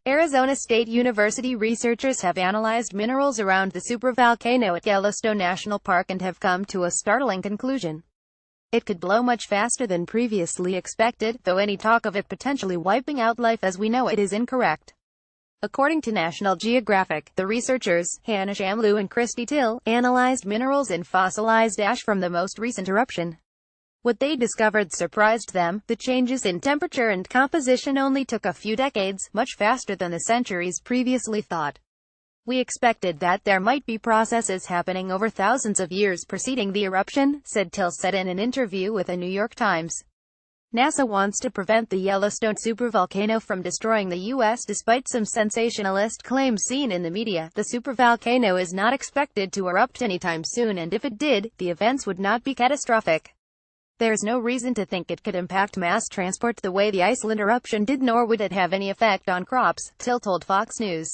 Arizona State University researchers have analyzed minerals around the supervolcano at Yellowstone National Park and have come to a startling conclusion. It could blow much faster than previously expected, though any talk of it potentially wiping out life as we know it is incorrect. According to National Geographic, the researchers, Hannah Shamloo and Christy Till, analyzed minerals in fossilized ash from the most recent eruption. What they discovered surprised them. The changes in temperature and composition only took a few decades, much faster than the centuries previously thought. We expected that there might be processes happening over thousands of years preceding the eruption, Till said in an interview with the New York Times. NASA wants to prevent the Yellowstone supervolcano from destroying the U.S. despite some sensationalist claims seen in the media. The supervolcano is not expected to erupt anytime soon, and if it did, the events would not be catastrophic. There's no reason to think it could impact mass transport the way the Iceland eruption did, nor would it have any effect on crops, Till told Fox News.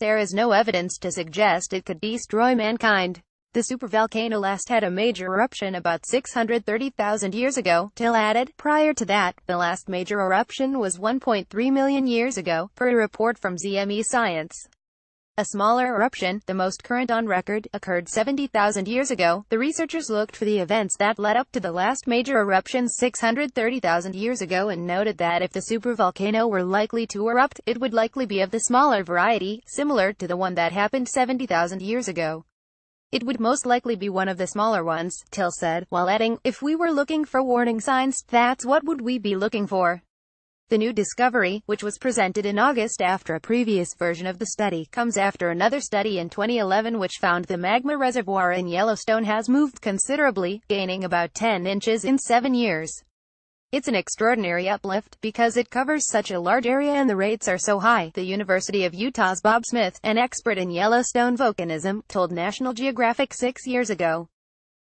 There is no evidence to suggest it could destroy mankind. The supervolcano last had a major eruption about 630,000 years ago, Till added. Prior to that, the last major eruption was 1.3 million years ago, per a report from ZME Science. A smaller eruption, the most current on record, occurred 70,000 years ago. The researchers looked for the events that led up to the last major eruption 630,000 years ago and noted that if the supervolcano were likely to erupt, it would likely be of the smaller variety, similar to the one that happened 70,000 years ago. It would most likely be one of the smaller ones, Till said, while adding, if we were looking for warning signs, that's what would we be looking for. The new discovery, which was presented in August after a previous version of the study, comes after another study in 2011 which found the magma reservoir in Yellowstone has moved considerably, gaining about 10 inches in 7 years. It's an extraordinary uplift, because it covers such a large area and the rates are so high, the University of Utah's Bob Smith, an expert in Yellowstone volcanism, told National Geographic 6 years ago.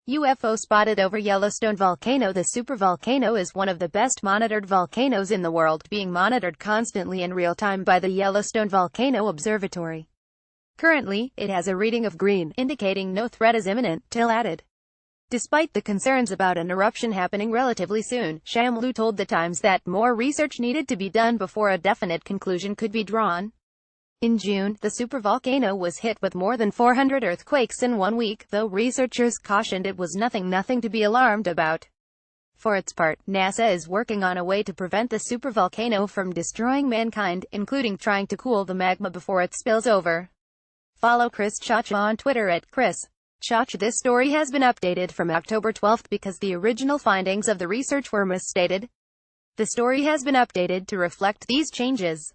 UFO spotted over Yellowstone volcano. The supervolcano is one of the best monitored volcanoes in the world, being monitored constantly in real time by the Yellowstone Volcano Observatory. Currently, it has a reading of green, indicating no threat is imminent, Till added. Despite the concerns about an eruption happening relatively soon, Shamloo told The Times that more research needed to be done before a definite conclusion could be drawn. In June, the supervolcano was hit with more than 400 earthquakes in 1 week, though researchers cautioned it was nothing to be alarmed about. For its part, NASA is working on a way to prevent the supervolcano from destroying mankind, including trying to cool the magma before it spills over. Follow Chris Chach on Twitter at Chris Chach. This story has been updated from October 12 because the original findings of the research were misstated. The story has been updated to reflect these changes.